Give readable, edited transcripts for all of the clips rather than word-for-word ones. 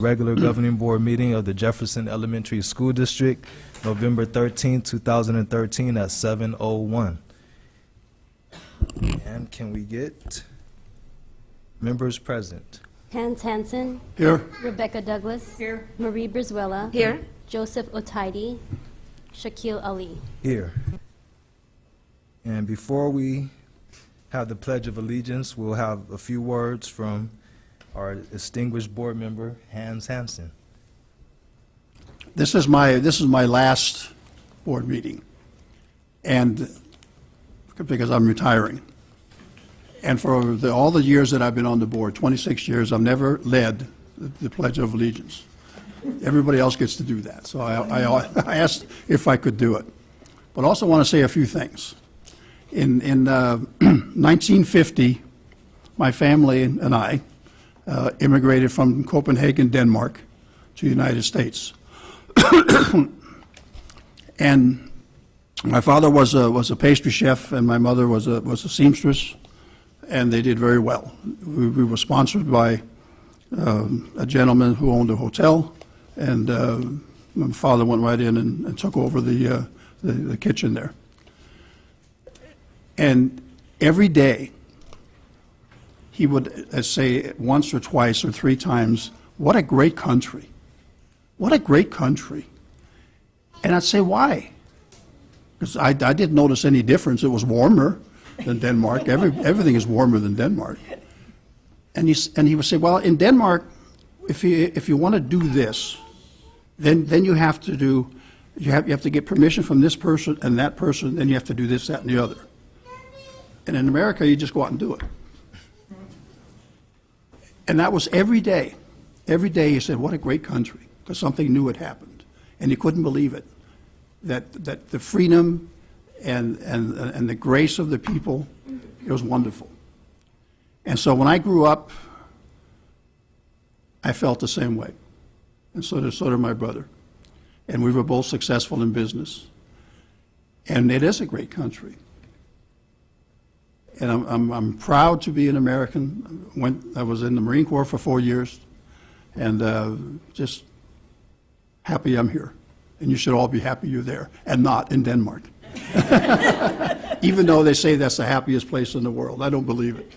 Regular Governing Board meeting of the Jefferson Elementary School District, November 13, 2013 at 7:01. And can we get members present? Hans Hansen. Here. Rebecca Douglas. Here. Marie Brizuela. Here. Joseph Otaidi. Shaquille Ali. Here. And before we have the Pledge of Allegiance, we'll have a few words from our distinguished board member, Hans Hansen. This is my last board meeting, and because I'm retiring. And for all the years that I've been on the board, 26 years, I've never led the Pledge of Allegiance. Everybody else gets to do that. So I asked if I could do it. But I also want to say a few things. In 1950, my family and I immigrated from Copenhagen, Denmark, to the United States. And my father was a pastry chef, and my mother was a seamstress, and they did very well. We were sponsored by a gentleman who owned a hotel, and my father went right in and took over the kitchen there. And every day, he would say once or twice or three times, "What a great country. What a great country." And I'd say, why? Because I didn't notice any difference. It was warmer than Denmark. Everything is warmer than Denmark. And he would say, well, in Denmark, if you want to do this, then you have to get permission from this person and that person, then you have to do this, that, and the other. And in America, you just go out and do it. And that was every day. Every day he said, what a great country, because something new had happened. And he couldn't believe it, that the freedom and the grace of the people, it was wonderful. And so when I grew up, I felt the same way. And so did my brother. And we were both successful in business. And it is a great country. And I'm proud to be an American. I was in the Marine Corps for 4 years, and just happy I'm here. And you should all be happy you're there, and not in Denmark. Even though they say that's the happiest place in the world, I don't believe it.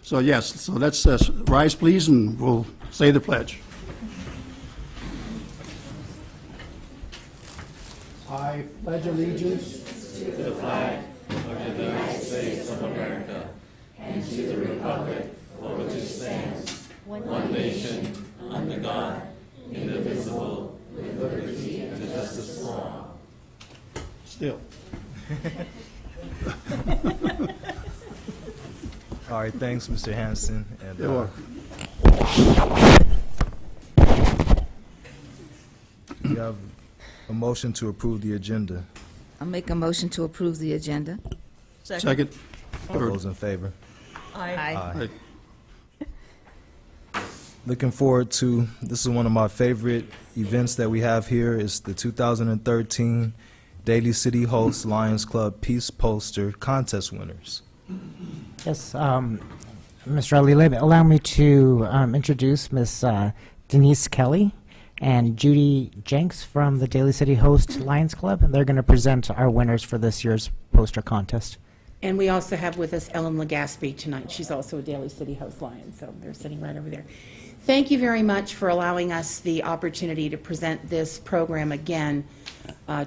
So yes, so let's rise, please, and we'll say the pledge. I pledge allegiance to the flag of the United States of America and to the republic for which it stands, one nation, under God, indivisible, with liberty and justice for all. Still. All right, thanks, Mr. Hansen. And, You're welcome. we have a motion to approve the agenda. I'll make a motion to approve the agenda. Second. All Third. those in favor? Aye. Aye. Looking forward to, this is one of my favorite events that we have here, is the 2013 Daly City Hosts Lions Club Peace Poster Contest winners. Yes, Mr. Ali, allow me to introduce Ms. Denise Kelly and Judy Jenks from the Daly City Host Lions Club, and they're going to present our winners for this year's poster contest. And we also have with us Ellen Legaspi tonight. She's also a Daly City Host Lion, so they're sitting right over there. Thank you very much for allowing us the opportunity to present this program again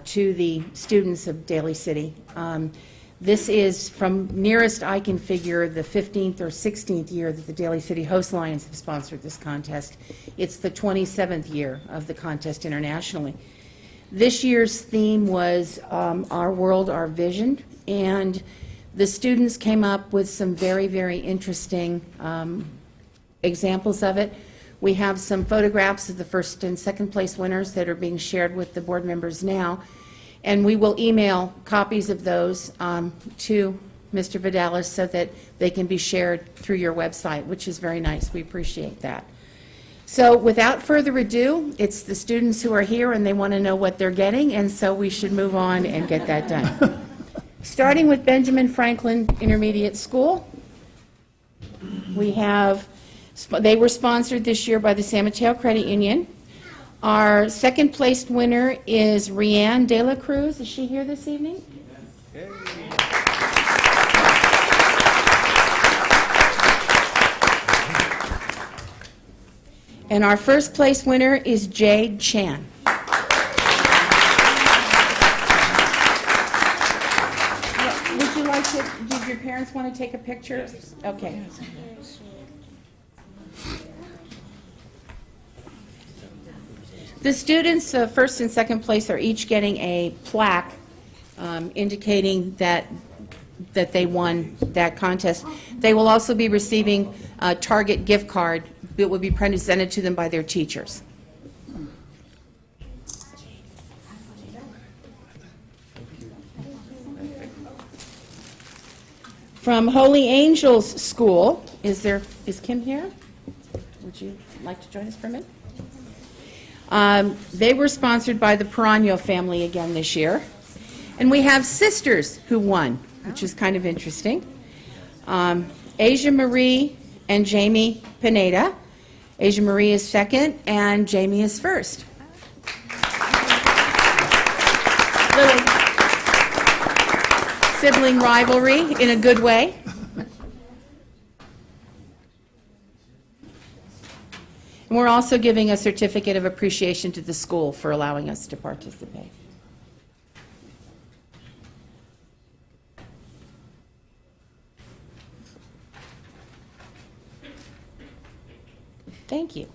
to the students of Daly City. This is, from nearest I can figure, the 15th or 16th year that the Daly City Host Lions have sponsored this contest. It's the 27th year of the contest internationally. This year's theme was Our World, Our Vision, and the students came up with some very, very interesting examples of it. We have some photographs of the first and second place winners that are being shared with the board members now. And we will email copies of those to Mr. Vidalis so that they can be shared through your website, which is very nice. We appreciate that. So without further ado, it's the students who are here and they want to know what they're getting, and so we should move on and get that done. Starting with Benjamin Franklin Intermediate School, we have They were sponsored this year by the San Mateo Credit Union. Our second placed winner is Rianne De La Cruz. Is she here this evening? And our first place winner is Jade Chan. Would you like to, did your parents want to take a picture? Okay. The students, first and second place, are each getting a plaque indicating that they won that contest. They will also be receiving a Target gift card that will be presented to them by their teachers. From Holy Angels School, is Kim here? Would you like to join us for a minute? They were sponsored by the Perano family again this year. And we have sisters who won, which is kind of interesting. Asia Marie and Jamie Pineda. Asia Marie is second, and Jamie is first. Little sibling rivalry in a good way. And we're also giving a certificate of appreciation to the school for allowing us to participate. Thank you.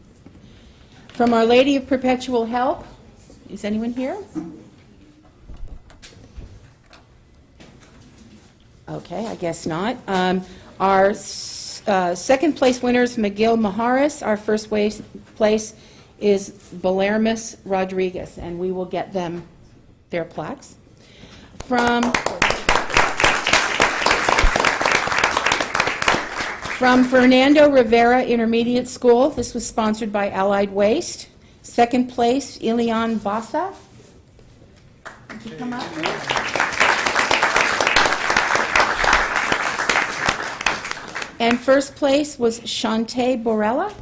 From Our Lady of Perpetual Help, is anyone here? Okay, I guess not. Our second place winners, McGill Maharis. Our first place is Belarmus Rodriguez, and we will get them their plaques. From Fernando Rivera Intermediate School, this was sponsored by Allied Waste. Second place, Ilian Basa. Would you come up, please? And first place was Shantae Borella.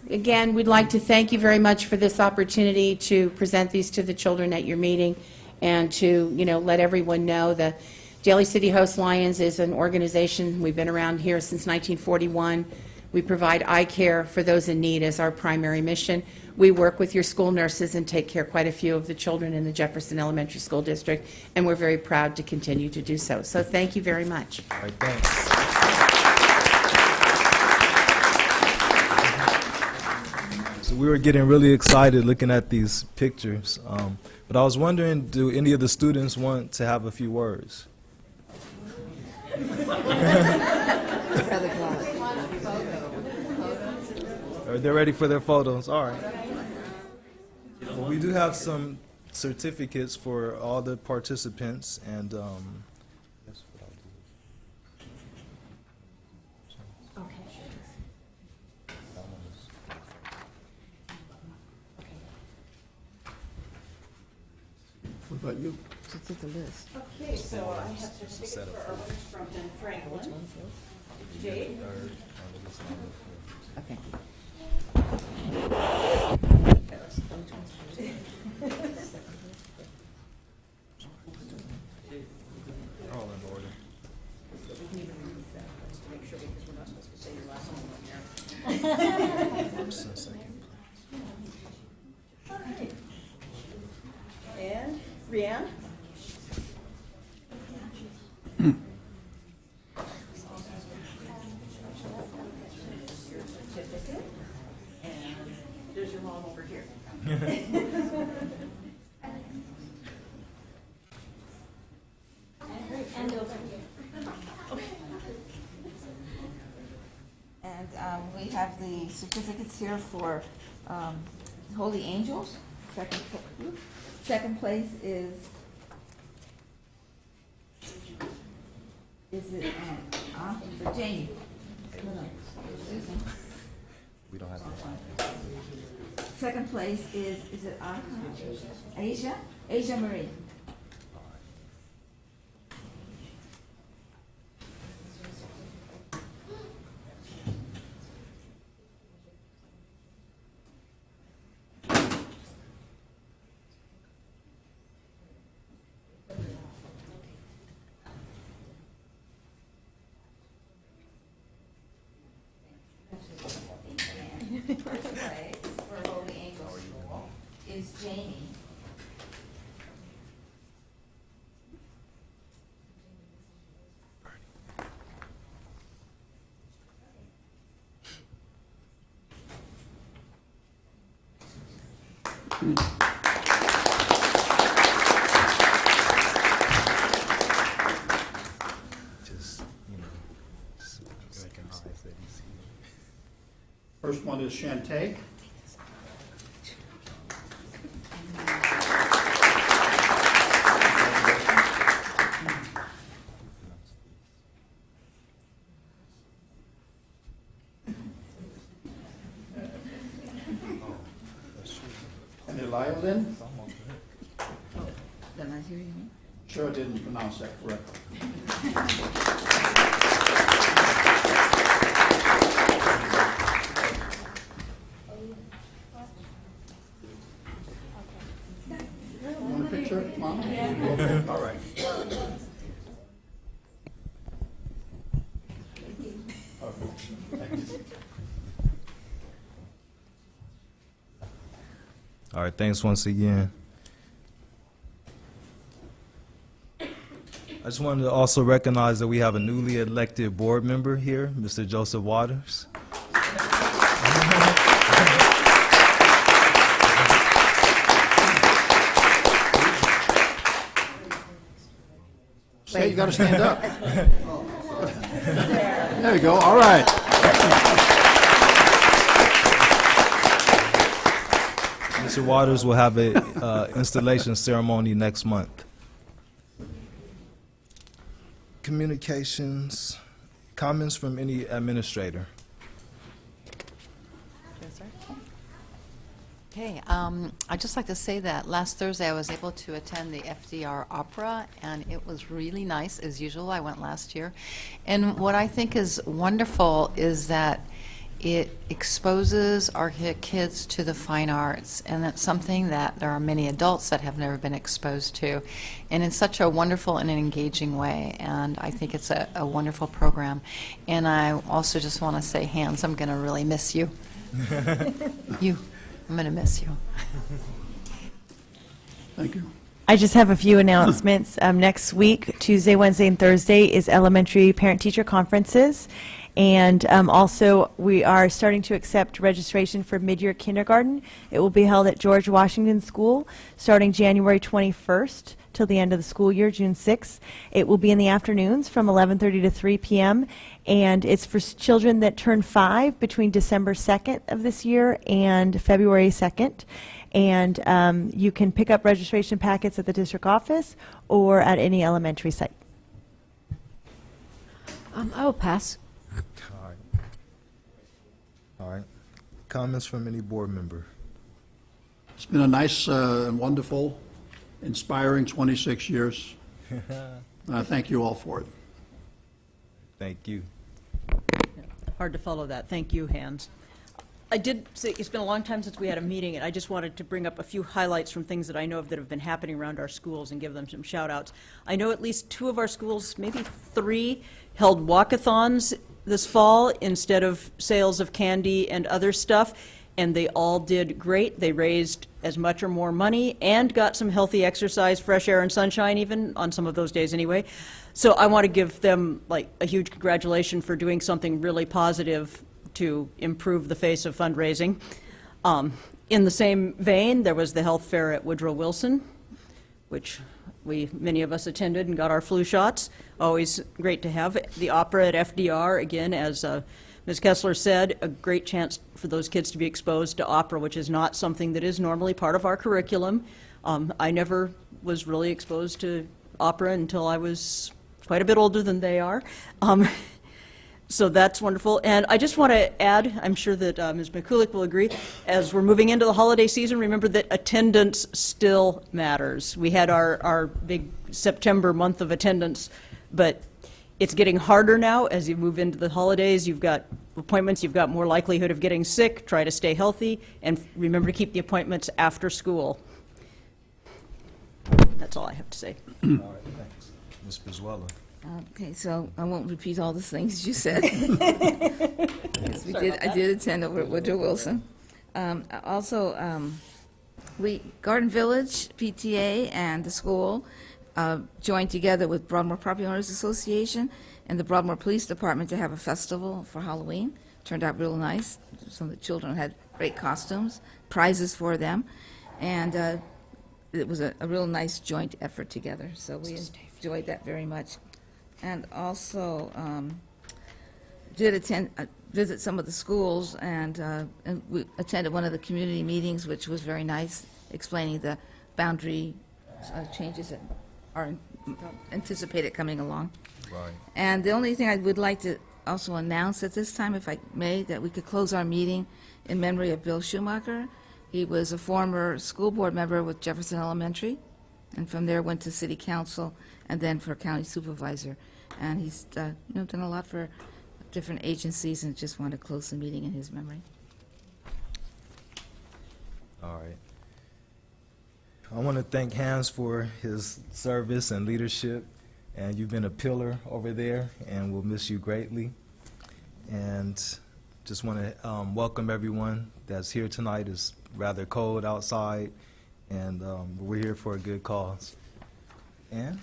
Again, we'd like to thank you very much for this opportunity to present these to the children at your meeting and to, let everyone know the Daly City Host Lions is an organization. We've been around here since 1941. We provide eye care for those in need as our primary mission. We work with your school nurses and take care of quite a few of the children in the Jefferson Elementary School District, and we're very proud to continue to do so. So thank you very much. All right, thanks. So we were getting really excited looking at these pictures, but I was wondering, do any of the students want to have a few words? They're ready for their photos. All right. Well, we do have some certificates for all the participants, and that's what I'll do. What about you? Just at the list. Okay, so I have certificates for our winners from Ben Franklin. Jade. Okay. All in order. First and second. And Rianne? Certificate. And there's your mom over here. And over here. And we have the certificates here for Holy Angels. Second place is it for Jamie? No, Susan. We don't have to. Second place is it Asia? Asia Marie. First place for Holy Angel School is Jamie. Just, just recognize that he's here. First one is Shantae. And Elia Lynn? Did I hear you? Sure didn't pronounce that correctly. Want a picture, Mom? Okay, all right. All right, thanks once again. I just wanted to also recognize that we have a newly elected board member here, Mr. Joseph Waters. Say, you gotta stand up. There you go, all right. Mr. Waters will have a installation ceremony next month. Communications, comments from any administrator? Okay, I'd just like to say that last Thursday I was able to attend the FDR Opera, and it was really nice, as usual. I went last year. And what I think is wonderful is that it exposes our kids to the fine arts, and that's something that there are many adults that have never been exposed to, and in such a wonderful and an engaging way. And I think it's a wonderful program. And I also just want to say, Hans, I'm going to really miss you. I'm going to miss you. Thank you. I just have a few announcements. Next week, Tuesday, Wednesday, and Thursday is elementary parent-teacher conferences. And also, we are starting to accept registration for mid-year kindergarten. It will be held at George Washington School starting January 21st till the end of the school year, June 6th. It will be in the afternoons from 11:30 to 3 p.m. And it's for children that turn 5 between December 2nd of this year and February 2nd. And you can pick up registration packets at the district office or at any elementary site. I will pass. All right. All right. Comments from any board member? It's been a nice and wonderful, inspiring 26 years. And I thank you all for it. Thank you. Hard to follow that. Thank you, Hans. I did say, it's been a long time since we had a meeting, and I just wanted to bring up a few highlights from things that I know of that have been happening around our schools and give them some shout-outs. I know at least 2 of our schools, maybe 3, held walkathons this fall instead of sales of candy and other stuff, and they all did great. They raised as much or more money and got some healthy exercise, fresh air and sunshine even, on some of those days anyway. So I want to give them like a huge congratulations for doing something really positive to improve the face of fundraising. In the same vein, there was the health fair at Woodrow Wilson, which many of us attended and got our flu shots. Always great to have. The opera at FDR, again, as Ms. Kessler said, a great chance for those kids to be exposed to opera, which is not something that is normally part of our curriculum. I never was really exposed to opera until I was quite a bit older than they are. So that's wonderful. And I just want to add, I'm sure that Ms. McCulloch will agree, as we're moving into the holiday season, remember that attendance still matters. We had our big September month of attendance, but it's getting harder now as you move into the holidays. You've got appointments, you've got more likelihood of getting sick. Try to stay healthy, and remember to keep the appointments after school. That's all I have to say. All right, thanks. Ms. Bizuela. Okay, so I won't repeat all the things you said. Yes, I did attend over at Woodrow Wilson. Also, Garden Village, PTA, and the school joined together with Broadmoor Property Owners Association and the Broadmoor Police Department to have a festival for Halloween. Turned out real nice. Some of the children had great costumes, prizes for them, and it was a real nice joint effort together. So we enjoyed that very much. And also did visit some of the schools, and we attended one of the community meetings, which was very nice, explaining the boundary changes that are anticipated coming along. Right. And the only thing I would like to also announce at this time, if I may, that we could close our meeting in memory of Bill Schumacher. He was a former school board member with Jefferson Elementary, and from there went to city council and then for county supervisor. And he's done a lot for different agencies, and just want to close the meeting in his memory. All right. I want to thank Hans for his service and leadership, and you've been a pillar over there, and we'll miss you greatly. And just want to welcome everyone that's here tonight. It's rather cold outside, and we're here for a good cause. And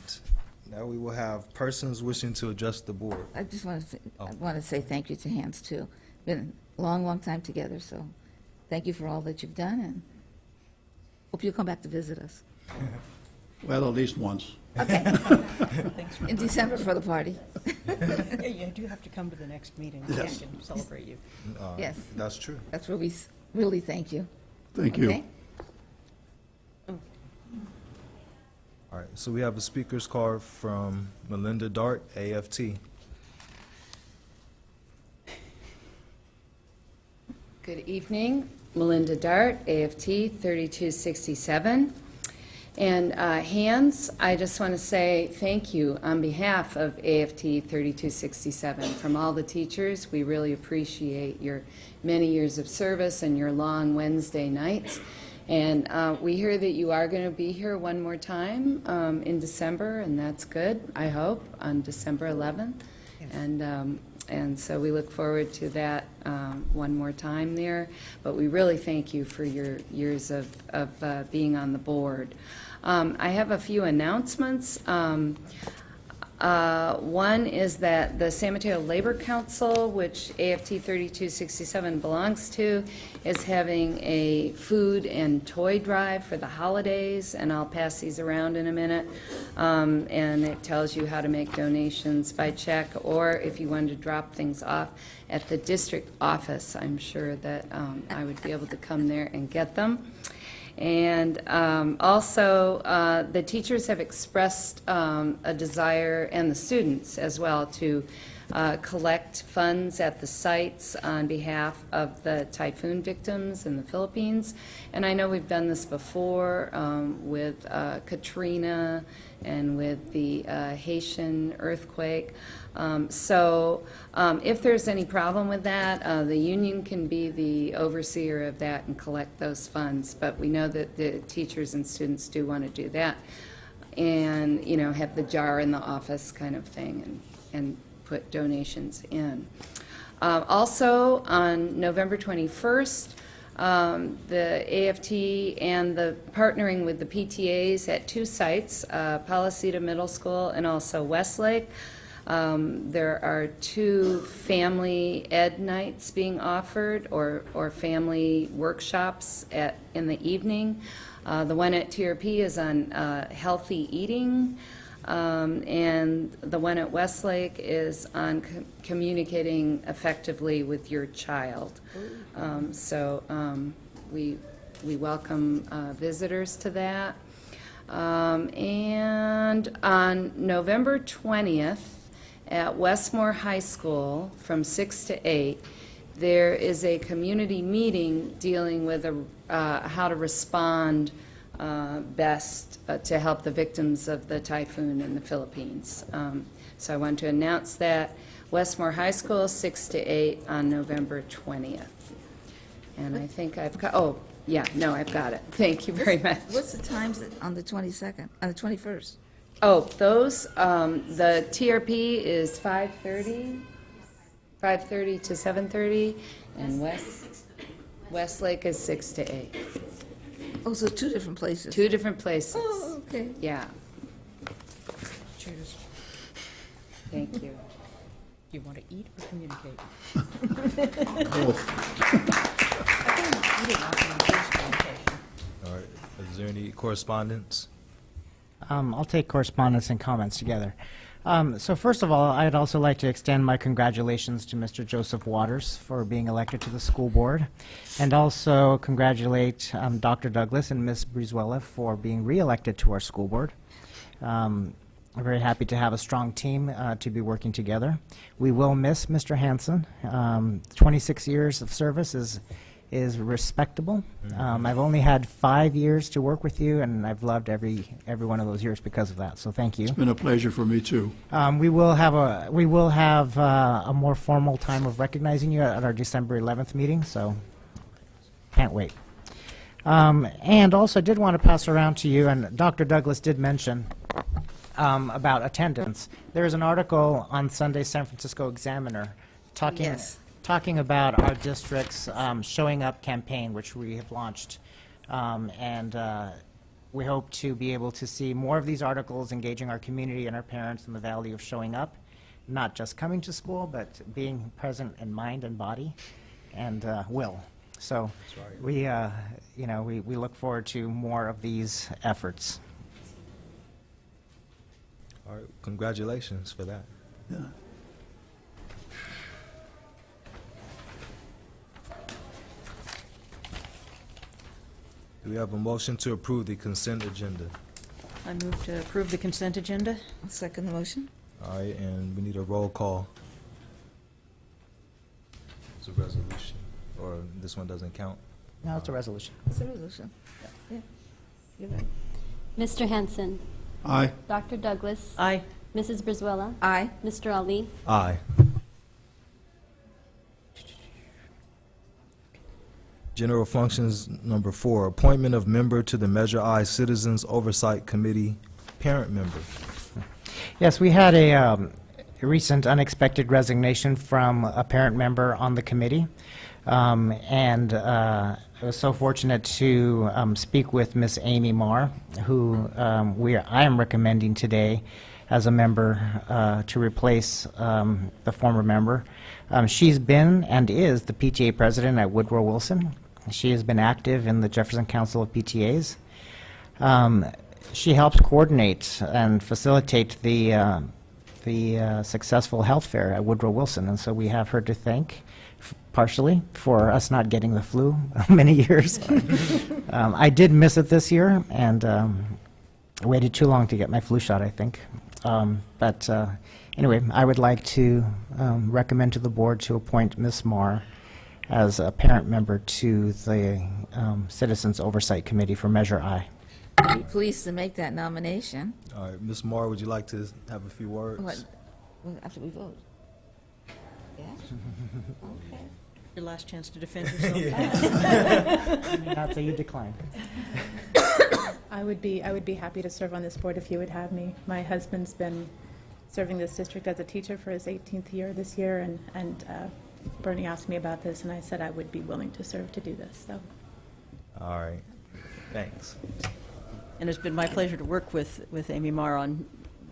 now we will have persons wishing to address the board. I just want to say thank you to Hans, too. Been a long, long time together, so thank you for all that you've done, and hope you'll come back to visit us. Well, at least once. In December for the party. Yeah, you do have to come to the next meeting. We Yes. can celebrate you. Yes. That's true. That's where we really thank you. Thank you. Okay? All right, so we have a speaker's card from Melinda Dart, AFT. Good evening, Melinda Dart, AFT 3267. And Hans, I just want to say thank you on behalf of AFT 3267. From all the teachers, we really appreciate your many years of service and your long Wednesday nights. And we hear that you are going to be here one more time in December, and that's good, I hope, on December 11th. And so we look forward to that one more time there. But we really thank you for your years of being on the board. I have a few announcements. One is that the San Mateo Labor Council, which AFT 3267 belongs to, is having a food and toy drive for the holidays, and I'll pass these around in a minute. And it tells you how to make donations by check, or if you wanted to drop things off at the district office, I'm sure that I would be able to come there and get them. And also, the teachers have expressed a desire, and the students as well, to collect funds at the sites on behalf of the typhoon victims in the Philippines. And I know we've done this before with Katrina and with the Haitian earthquake. So if there's any problem with that, the union can be the overseer of that and collect those funds. But we know that the teachers and students do want to do that, and have the jar in the office kind of thing, and put donations in. Also, on November 21st, the AFT and the partnering with the PTAs at two sites, Palisita Middle School and also Westlake. There are two family ed nights being offered, or family workshops in the evening. The one at TRP is on healthy eating, and the one at Westlake is on communicating effectively with your child. So we welcome visitors to that. And on November 20th, at Westmore High School from 6 to 8, there is a community meeting dealing with how to respond best to help the victims of the typhoon in the Philippines. So I want to announce that. Westmore High School, 6 to 8 on November 20th. And I think I've got, I've got it. Thank you very much. What's the times on the 22nd, on the 21st? Oh, those, the TRP is 5:30 to 7:30, and Westlake is 6 to 8. Oh, so two different places. Two different places. Oh, okay. Yeah, Cheers. thank you. Do you want to eat or communicate? All right, is there any correspondence? I'll take correspondence and comments together. So first of all, I'd also like to extend my congratulations to Mr. Joseph Waters for being elected to the school board, and also congratulate Dr. Douglas and Ms. Brizuela for being re-elected to our school board. I'm very happy to have a strong team to be working together. We will miss Mr. Hanson. 26 years of service is respectable. I've only had 5 years to work with you, and I've loved every one of those years because of that. So thank you. It's been a pleasure for me, too. We will have a more formal time of recognizing you at our December 11th meeting. So can't wait. And also, I did want to pass around to you, and Dr. Douglas did mention about attendance. There is an article on Sunday's San Francisco Examiner talking. Yes. Talking about our district's Showing Up campaign, which we have launched. And we hope to be able to see more of these articles engaging our community and our parents in the value of showing up, not just coming to school, but being present in mind and body and will. So we look forward to more of these efforts. All right, congratulations for that. Yeah. Do we have a motion to approve the consent agenda? I move to approve the consent agenda. I'll second the motion. All right, and we need a roll call. It's a resolution, or this one doesn't count? No, it's a resolution. It's a resolution. Yeah, you're right. Mr. Hanson, Aye. Dr. Douglas, Aye. Mrs. Brizuela, Aye. Mr. Ali, Aye. General functions number 4, appointment of member to the Measure I Citizens Oversight Committee, parent member. Yes, we had a recent unexpected resignation from a parent member on the committee. And I was so fortunate to speak with Miss Amy Marr, who I am recommending today as a member to replace the former member. She's been and is the PTA president at Woodrow Wilson. She has been active in the Jefferson Council of PTAs. She helps coordinate and facilitate the successful health fair at Woodrow Wilson, and so we have her to thank partially for us not getting the flu many years. I did miss it this year, and waited too long to get my flu shot, I think. But anyway, I would like to recommend to the board to appoint Ms. Marr as a parent member to the Citizens Oversight Committee for Measure I. I'd be pleased to make that nomination. All right, Ms. Marr, would you like to have a few words? What, after we vote? Yeah? Okay. Your last chance to defend yourself. Not that you decline. I would be happy to serve on this board if you would have me. My husband's been serving this district as a teacher for his 18th year this year, and Bernie asked me about this, and I said I would be willing to serve to do this. So, All right, thanks. And it's been my pleasure to work with Amy Marr on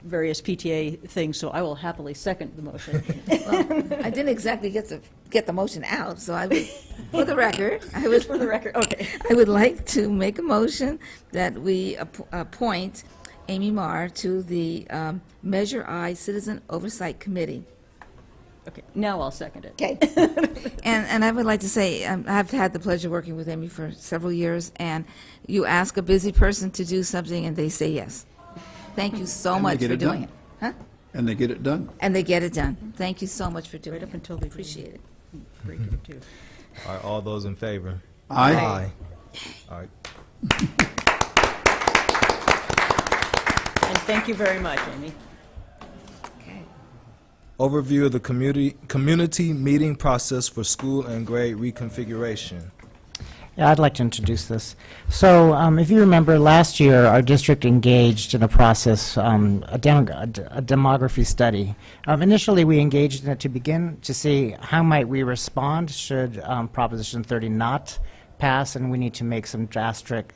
various PTA things, so I will happily second the motion. Well, I didn't exactly get the motion out, so I would, for the record, Okay. I would like to make a motion that we appoint Amy Marr to the Measure I Citizen Oversight Committee. Okay, now I'll second it. Okay. And I would like to say, I've had the pleasure of working with Amy for several years, and you ask a busy person to do something, and they say yes. Thank you so And they much get for it doing done. it. Huh? And they get it done. And they get it done. Thank you so much for doing Right it. up until they Appreciate it. break it, too. All right, all those in favor? Aye. Aye. All right, And thank you very much, Amy. Okay. overview of the community meeting process for school and grade reconfiguration. Yeah, I'd like to introduce this. So, if you remember, last year, our district engaged in a process, a demography study. Initially, we engaged in it to begin to see how might we respond should Proposition 30 not pass, and we need to make some drastic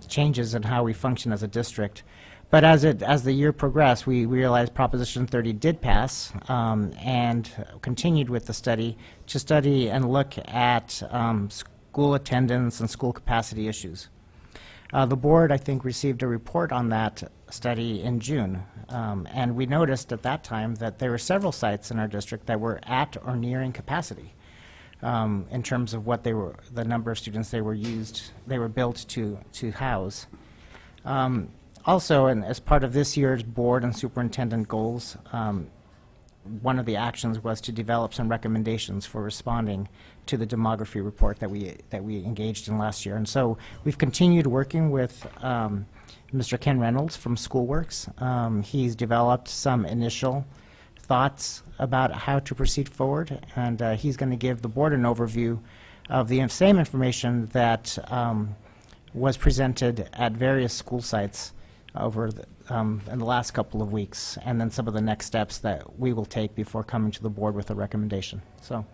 changes in how we function as a district. But as the year progressed, we realized Proposition 30 did pass, and continued with the study to study and look at school attendance and school capacity issues. The board, I think, received a report on that study in June, and we noticed at that time that there were several sites in our district that were at or nearing capacity in terms of what the number of students they were built to house. Also, and as part of this year's board and superintendent goals, one of the actions was to develop some recommendations for responding to the demography report that we engaged in last year. And so we've continued working with Mr. Ken Reynolds from Schoolworks. He's developed some initial thoughts about how to proceed forward, and he's going to give the board an overview of the same information that was presented at various school sites over in the last couple of weeks, and then some of the next steps that we will take before coming to the board with a recommendation. So,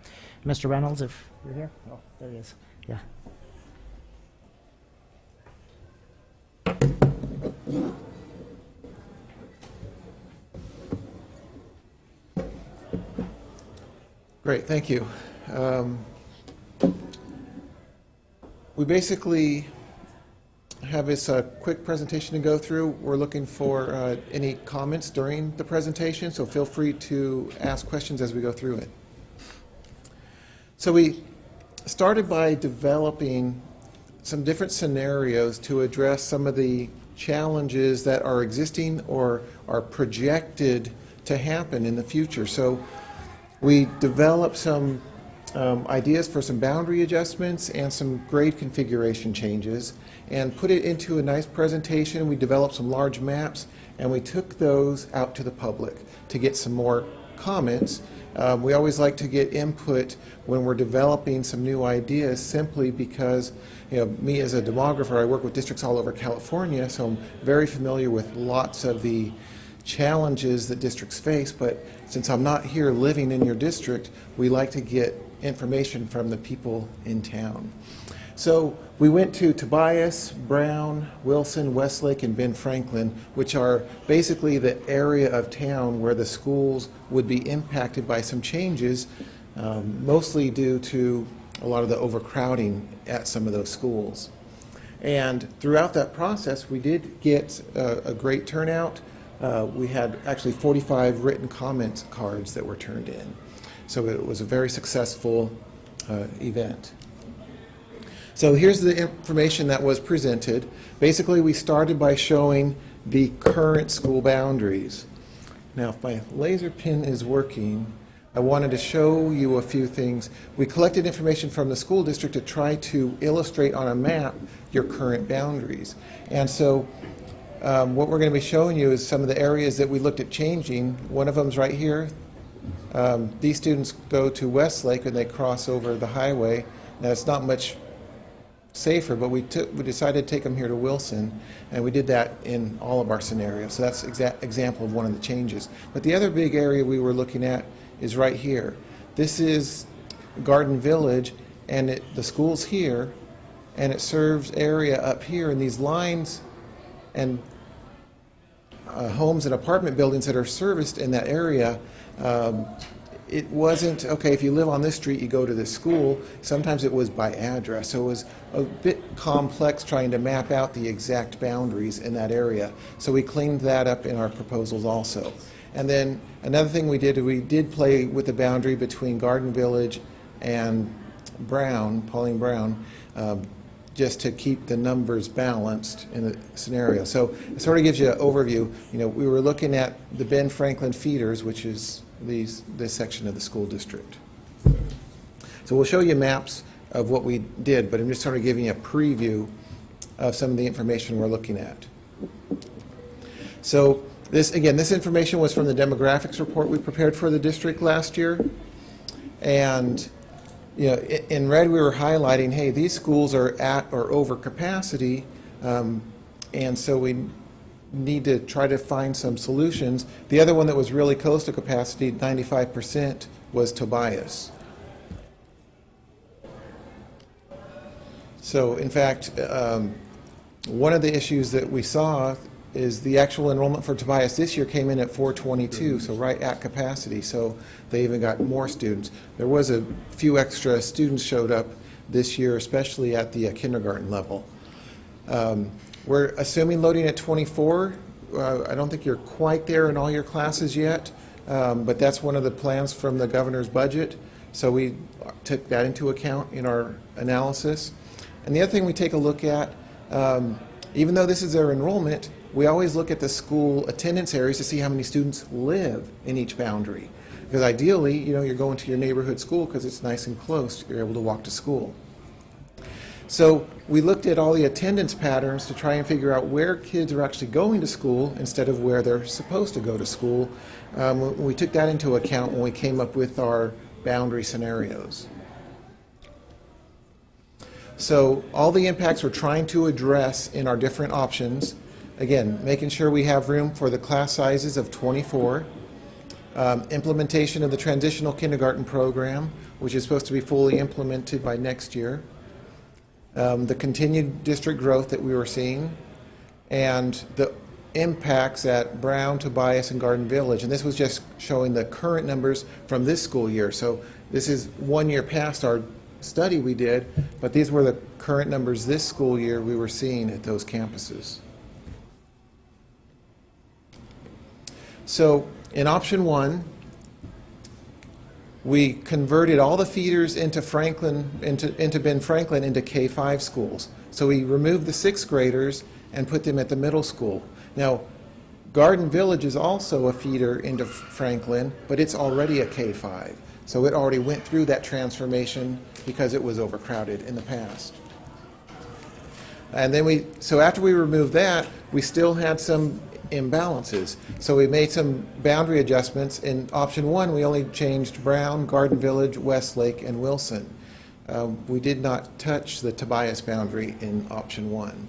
Mr. Reynolds, if you're here. Oh, there he is. Yeah. Great, thank you. We basically have this quick presentation to go through. We're looking for any comments during the presentation, so feel free to ask questions as we go through it. So we started by developing some different scenarios to address some of the challenges that are existing or are projected to happen in the future. So we developed some ideas for some boundary adjustments and some grade configuration changes and put it into a nice presentation. We developed some large maps and we took those out to the public to get some more comments. We always like to get input when we're developing some new ideas, simply because, you know, me as a demographer, I work with districts all over California, so I'm very familiar with lots of the challenges that districts face. But since I'm not here living in your district, we like to get information from the people in town. So we went to Tobias, Brown, Wilson, Westlake, and Ben Franklin, which are basically the area of town where the schools would be impacted by some changes, mostly due to a lot of the overcrowding at some of those schools. And throughout that process, we did get a great turnout. We had actually 45 written comment cards that were turned in. So it was a very successful event. So here's the information that was presented. Basically, we started by showing the current school boundaries. Now, if my laser pin is working, I wanted to show you a few things. We collected information from the school district to try to illustrate on a map your current boundaries. And so what we're going to be showing you is some of the areas that we looked at changing. One of them is right here. These students go to Westlake and they cross over the highway. Now, it's not much safer, but we decided to take them here to Wilson, and we did that in all of our scenarios. So that's an example of one of the changes. But the other big area we were looking at is right here. This is Garden Village, and the school's here, and it serves area up here, and these lines and homes and apartment buildings that are serviced in that area. It wasn't, okay, if you live on this street, you go to this school. Sometimes it was by address. So it was a bit complex trying to map out the exact boundaries in that area. So we cleaned that up in our proposals also. And then another thing we did play with the boundary between Garden Village and Pauline Brown, just to keep the numbers balanced in the scenario. So it sort of gives you an overview. You know, we were looking at the Ben Franklin feeders, which is this section of the school district. So we'll show you maps of what we did, but I'm just sort of giving you a preview of some of the information we're looking at. So this information was from the demographics report we prepared for the district last year. And you know, in red we were highlighting, hey, these schools are at or over capacity, and so we need to try to find some solutions. The other one that was really close to capacity, 95%, was Tobias. So in fact, one of the issues that we saw is the actual enrollment for Tobias this year came in at 422, so right at capacity, so they even got more students. There was a few extra students showed up this year, especially at the kindergarten level. We're assuming loading at 24. I don't think you're quite there in all your classes yet, but that's one of the plans from the governor's budget, so we took that into account in our analysis. And the other thing we take a look at, even though this is their enrollment, we always look at the school attendance areas to see how many students live in each boundary. Because ideally, you know, you're going to your neighborhood school because it's nice and close. You're able to walk to school. So we looked at all the attendance patterns to try and figure out where kids are actually going to school instead of where they're supposed to go to school. We took that into account when we came up with our boundary scenarios. So all the impacts we're trying to address in our different options, again, making sure we have room for the class sizes of 24, implementation of the transitional kindergarten program, which is supposed to be fully implemented by next year, the continued district growth that we were seeing, and the impacts at Brown, Tobias, and Garden Village. And this was just showing the current numbers from this school year. So this is 1 year past our study we did, but these were the current numbers this school year we were seeing at those campuses. So in option 1, we converted all the feeders into Ben Franklin into K-5 schools. So we removed the 6th graders and put them at the middle school. Now, Garden Village is also a feeder into Franklin, but it's already a K-5. So it already went through that transformation because it was overcrowded in the past. And then so after we removed that, we still had some imbalances. So we made some boundary adjustments. In option 1, we only changed Brown, Garden Village, Westlake, and Wilson. We did not touch the Tobias boundary in option 1.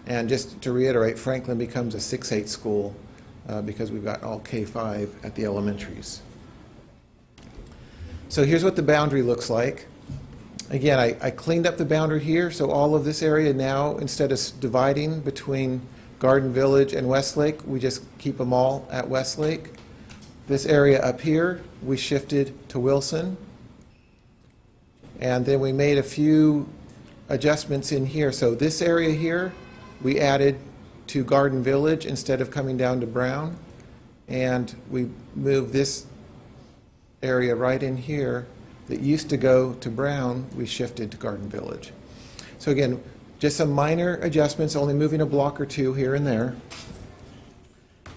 And just to reiterate, Franklin becomes a 6-8 school because we've got all K-5 at the elementaries. So here's what the boundary looks like. Again, I cleaned up the boundary here, so all of this area now, instead of dividing between Garden Village and Westlake, we just keep them all at Westlake. This area up here, we shifted to Wilson. And then we made a few adjustments in here. So this area here, we added to Garden Village instead of coming down to Brown. And we moved this area right in here that used to go to Brown, we shifted to Garden Village. So again, just some minor adjustments, only moving a block or two here and there.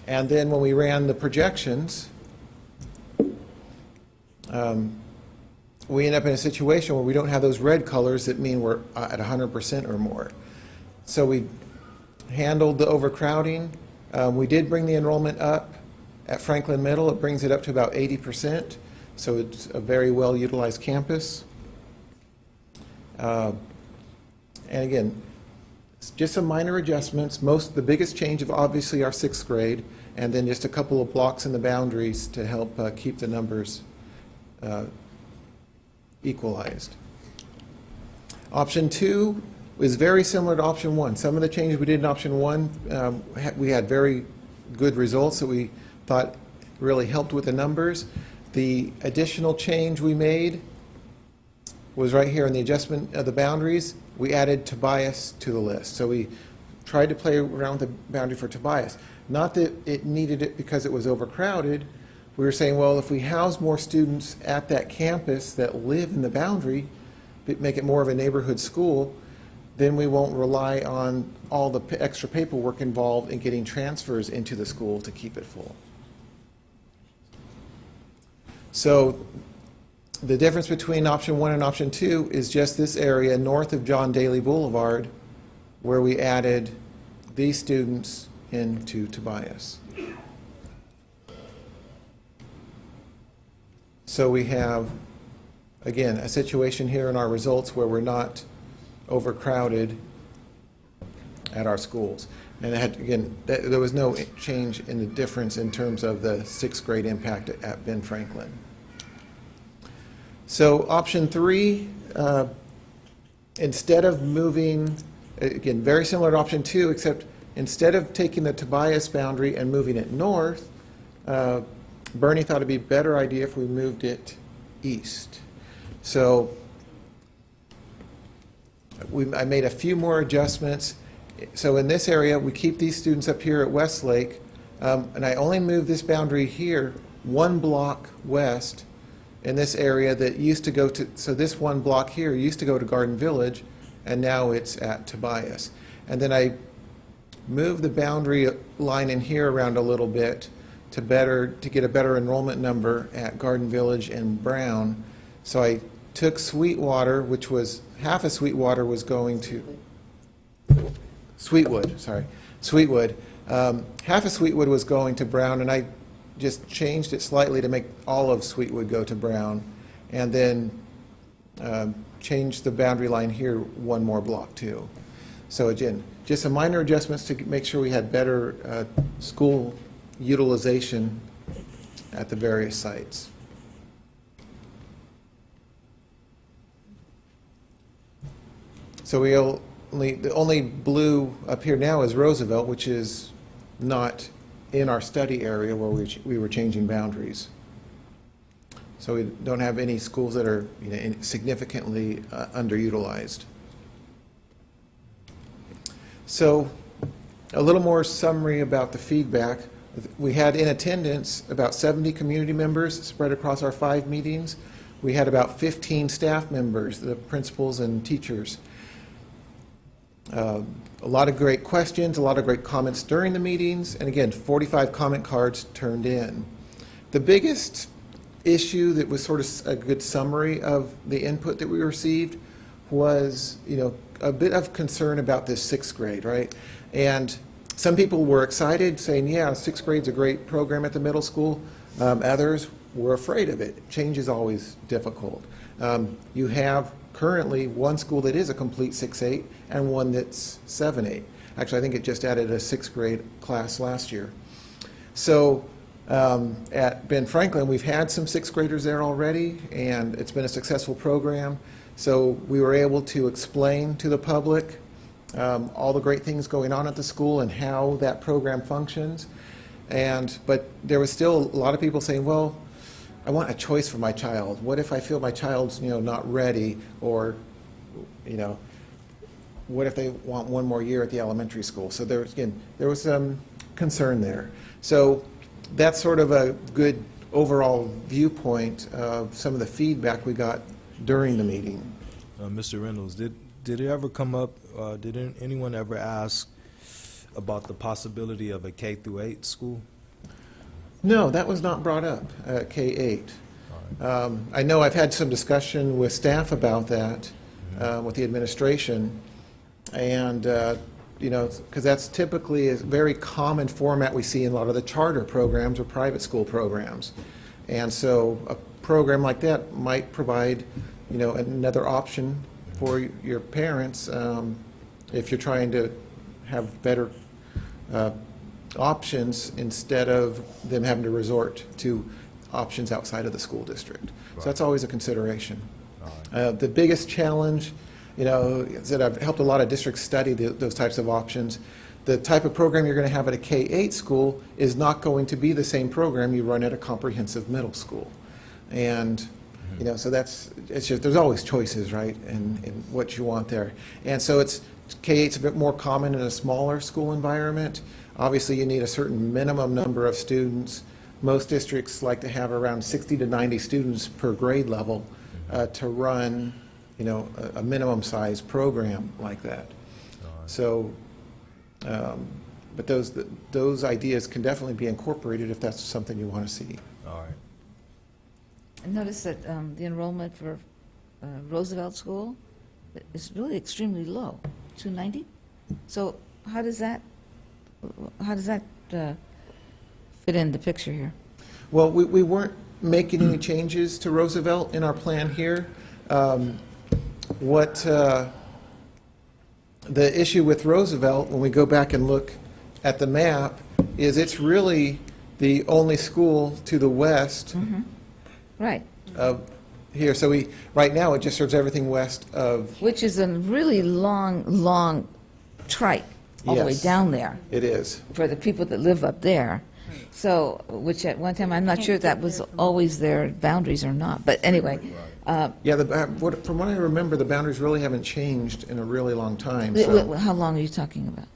And then when we ran the projections, we end up in a situation where we don't have those red colors that mean we're at 100% or more. So we handled the overcrowding. We did bring the enrollment up at Franklin Middle. It brings it up to about 80%. So it's a very well utilized campus. And again, just some minor adjustments. The biggest change of obviously our 6th grade, and then just a couple of blocks in the boundaries to help keep the numbers equalized. Option 2 is very similar to option 1. Some of the changes we did in option 1, we had very good results that we thought really helped with the numbers. The additional change we made was right here in the adjustment of the boundaries. We added Tobias to the list. So we tried to play around with the boundary for Tobias. Not that it needed it because it was overcrowded. We were saying, well, if we house more students at that campus that live in the boundary, make it more of a neighborhood school, then we won't rely on all the extra paperwork involved in getting transfers into the school to keep it full. So the difference between option 1 and option 2 is just this area north of John Daly Boulevard where we added these students into Tobias. So we have again, a situation here in our results where we're not overcrowded at our schools. And again, there was no change in the difference in terms of the sixth grade impact at Ben Franklin. So option 3, instead of moving, again, very similar to option 2, except instead of taking the Tobias boundary and moving it north, Bernie thought it'd be a better idea if we moved it east. So I made a few more adjustments. So in this area, we keep these students up here at Westlake, and I only moved this boundary here 1 block west in this area that used to go to, so this 1 block here used to go to Garden Village, and now it's at Tobias. And then I moved the boundary line in here around a little bit to get a better enrollment number at Garden Village and Brown. So I took Sweetwater, which was half of Sweetwater was going to Sweetwood. Half of Sweetwood was going to Brown, and I just changed it slightly to make all of Sweetwood go to Brown, and then changed the boundary line here 1 more block too. So again, just some minor adjustments to make sure we had better school utilization at the various sites. So the only blue up here now is Roosevelt, which is not in our study area where we were changing boundaries. So we don't have any schools that are significantly underutilized. So a little more summary about the feedback. We had in attendance about 70 community members spread across our 5 meetings. We had about 15 staff members, the principals and teachers. A lot of great questions, a lot of great comments during the meetings, and again, 45 comment cards turned in. The biggest issue that was sort of a good summary of the input that we received was, a bit of concern about this 6th grade, right? And some people were excited, saying, yeah, 6th grade's a great program at the middle school. Others were afraid of it. Change is always difficult. You have currently 1 school that is a complete 6-8 and 1 that's 7-8. Actually, I think it just added a 6th grade class last year. So at Ben Franklin, we've had some 6th graders there already, and it's been a successful program. So we were able to explain to the public all the great things going on at the school and how that program functions. But there was still a lot of people saying, well, I want a choice for my child. What if I feel my child's not ready, or what if they want 1 more year at the elementary school? So there was some concern there. So that's sort of a good overall viewpoint of some of the feedback we got during the meeting. Mr. Reynolds, did it ever come up, did anyone ever ask about the possibility of a K-8 school? No, that was not brought up at K-8. I know I've had some discussion with staff about that, with the administration, and because that's typically a very common format we see in a lot of the charter programs or private school programs. And so a program like that might provide, another option for your parents if you're trying to have better options instead of them having to resort to options outside of the school district. So that's always a consideration. The biggest challenge, is that I've helped a lot of districts study those types of options. The type of program you're going to have at a K-8 school is not going to be the same program you run at a comprehensive middle school. And so it's just, there's always choices, right, in what you want there. And so K-8's a bit more common in a smaller school environment. Obviously, you need a certain minimum number of students. Most districts like to have around 60 to 90 students per grade level to run, a minimum size program like that. So, but those ideas can definitely be incorporated if that's something you want to see. All right. I noticed that the enrollment for Roosevelt School is really extremely low, 290. So how does that fit in the picture here? Well, we weren't making any changes to Roosevelt in our plan here. The issue with Roosevelt, when we go back and look at the map, is it's really the only school to the west Right, of here. So right now, it just serves everything west of, which is a really long trike all the way Yes. down there it is. for the people that live up there. So, which at one time, I'm not sure if that was always their boundaries or not, but anyway, Yeah, from what I remember, the boundaries really haven't changed in a really long time, wait, so. how long are you talking about?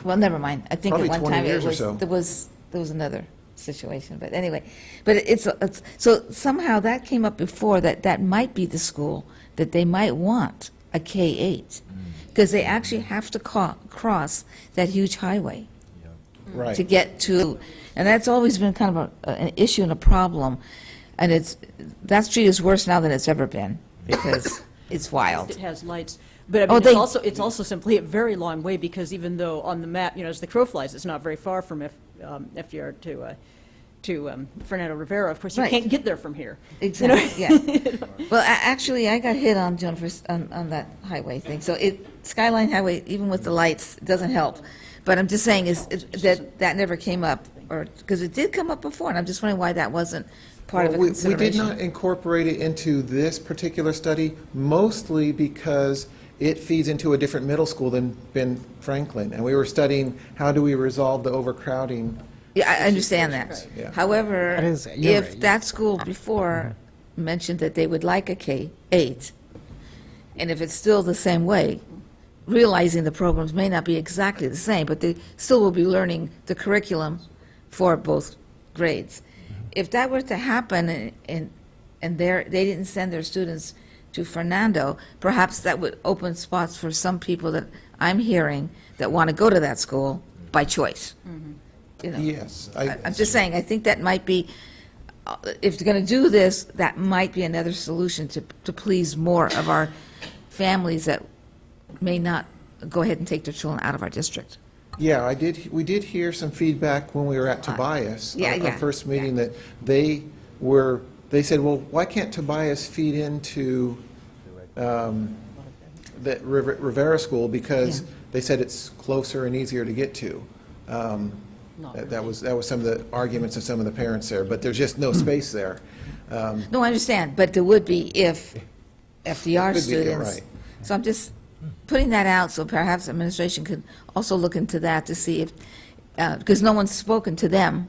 Well, never mind. I think at Probably one 20 time years or so. there was another situation, but anyway. But it's so somehow that came up before, that might be the school that they might want a K-8, because they actually have to cross that huge highway to Right. get to, and that's always been kind of an issue and a problem. And that street is worse now than it's ever been, because it's wild. It has lights, but I Oh, mean, they- it's also simply a very long way, because even though on the map, as the crow flies, it's not very far from FDR to Fernando Rivera. Of course, you Right. can't get there from here. Exactly, yeah. Well, actually, I got hit on on that highway thing. So Skyline Highway, even with the lights, doesn't help. But I'm just saying that never came up, because it did come up before, and I'm just wondering why that wasn't part of a We consideration. did not incorporate it into this particular study, mostly because it feeds into a different middle school than Ben Franklin. And we were studying, how do we resolve the overcrowding? Yeah, I understand that. Yeah. However, That is- you're if right. that school before mentioned that they would like a K-8, and if it's still the same way, realizing the programs may not be exactly the same, but they still will be learning the curriculum for both grades. If that were to happen and they didn't send their students to Fernando, perhaps that would open spots for some people that I'm hearing that want to go to that school by choice. You know. Yes. I'm just saying, I think that might be, if they're going to do this, that might be another solution to please more of our families that may not go ahead and take their children out of our district. Yeah, we did hear some feedback when we were at Tobias. Yeah, Our yeah, first meeting, that they said, well, why can't Tobias feed into the Rivera School? Because Yeah. they said it's closer and easier to get to. That was some of the arguments of some of the parents there, but there's just no space there. No, I understand, but there would be if FDR Could be, yeah, students. right. So I'm just putting that out, so perhaps administration could also look into that to see if, because no one's spoken to them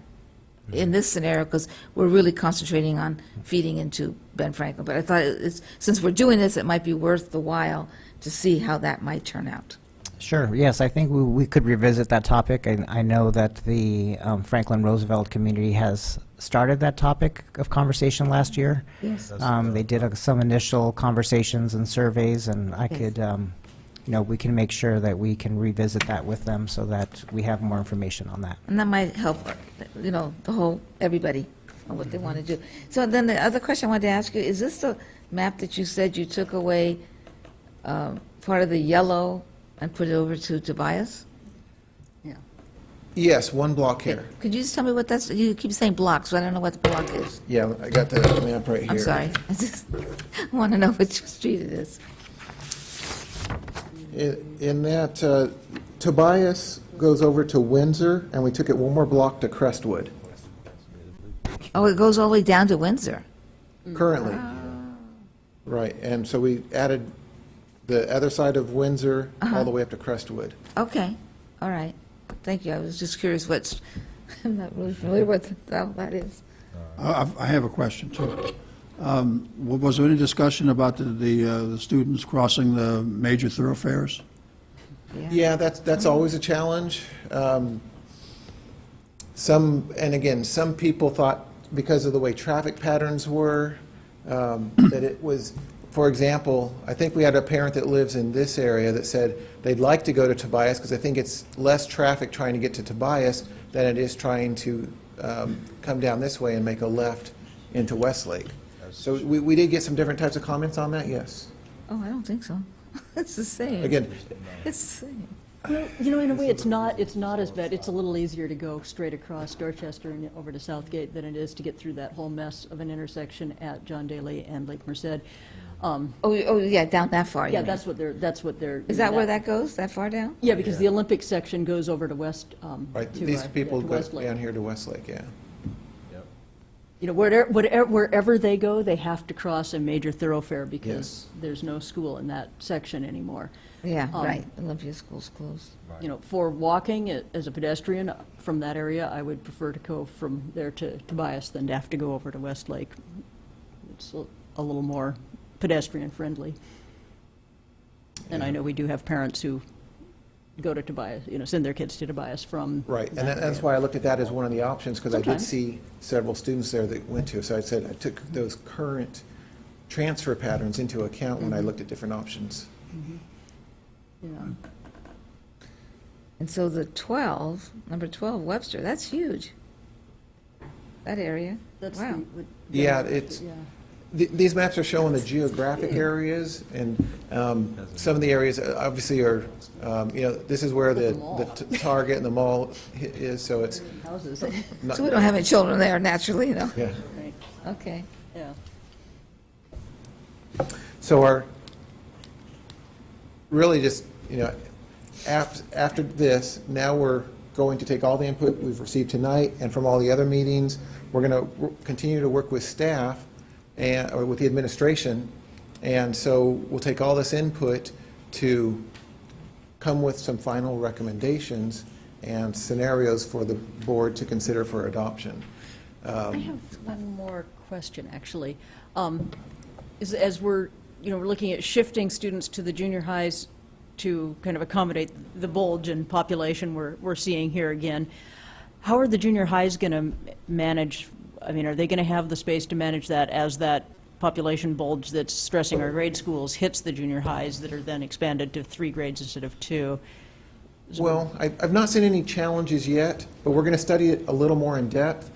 in this scenario, because we're really concentrating on feeding into Ben Franklin. But I thought since we're doing this, it might be worth the while to see how that might turn out. Sure, yes, I think we could revisit that topic. I know that the Franklin Roosevelt community has started that topic of conversation last year. Yes. They did some initial conversations and surveys, and I Yes. could, we can make sure that we can revisit that with them so that we have more information on that. And that might help, everybody, on what they want to do. So then the other question I wanted to ask you, is this the map that you said you took away part of the yellow and put it over to Tobias? Yes, one block here. Could you just tell me what that's, you keep saying block, so I don't know what the block is. Yeah, I got the map right here. I'm sorry, I just want to know which street it is. In that, Tobias goes over to Windsor, and we took it one more block to Crestwood, Oh, it goes all the way down to Windsor. currently. Right, and so we added the other side of Windsor all the way up to Crestwood. Okay, all right, thank you, I was just curious I'm not really familiar with how that is. I have a question, too. Was there any discussion about the students crossing the major thoroughfares? Yeah, that's always a challenge. Some people thought, because of the way traffic patterns were, that it was, for example, I think we had a parent that lives in this area that said they'd like to go to Tobias because I think it's less traffic trying to get to Tobias than it is trying to come down this way and make a left into Westlake. So we did get some different types of comments on that, yes. Oh, I don't think so. It's the same. Again, It's the same. Well, you know, in a way, it's not as bad. It's a little easier to go straight across Dorchester and over to Southgate than it is to get through that whole mess of an intersection at John Daly and Lake Merced. Yeah, down that far, you Yeah, mean. that's what they're. Is that where that goes, that far down? Yeah, because the Olympic section goes over to West, Right, to, these yeah, people to go Westlake. down here to Westlake, yeah. You know, wherever they go, they have to cross a major thoroughfare because there's no school in that section anymore. Yeah, right, Olympia School's closed. You know, for walking as a pedestrian from that area, I would prefer to go from there to Tobias than to have to go over to Westlake. It's a little more pedestrian friendly. And I know we do have parents who go to Tobias, you know, send their kids to Tobias from. Right, and that that's area. why I looked at that as one of the options, because I did Sometimes. see several students there that went to, so I said I took those current transfer patterns into account when I looked at different options. Yeah. And so the 12, number 12, Webster, that's huge. That area, That's wow. Yeah, it's, these maps are showing the geographic areas, and some of the areas obviously are, you know, this is where the Target and the mall is, so it's Houses. not. So we don't have any children there naturally, you know? Yeah. Right, Okay. yeah. So our, really just, you know, after this, now we're going to take all the input we've received tonight and from all the other meetings. We're going to continue to work with staff and, or with the administration. And so we'll take all this input to come with some final recommendations and scenarios for the board to consider for adoption. I have one more question, actually. As we're, you know, we're looking at shifting students to the junior highs to kind of accommodate the bulge in population we're seeing here again, how are the junior highs going to manage, I mean, are they going to have the space to manage that as that population bulge that's stressing our grade schools hits the junior highs that are then expanded to 3 grades instead of 2? Well, I've not seen any challenges yet, but we're going to study it a little more in depth.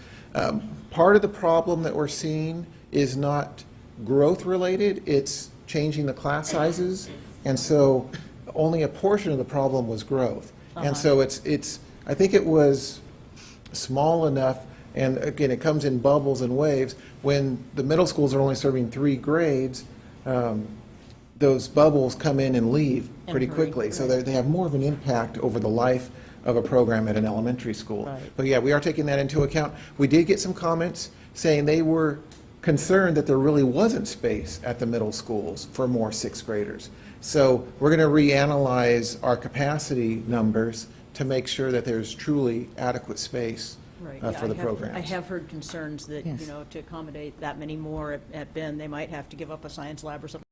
Part of the problem that we're seeing is not growth-related, it's changing the class sizes, and so only a portion of the problem was growth. And so it's, I think it was small enough, and again, it comes in bubbles and waves. When the middle schools are only serving 3 grades, those bubbles come in and leave pretty quickly. So they have more of an impact over the life of a program at an elementary school. Right. But yeah, we are taking that into account. We did get some comments saying they were concerned that there really wasn't space at the middle schools for more 6th graders. So we're going to reanalyze our capacity numbers to make sure that there's truly adequate space Right, for the I programs. have heard concerns that, Yes. you know, to accommodate that many more at Ben, they might have to give up a science lab or something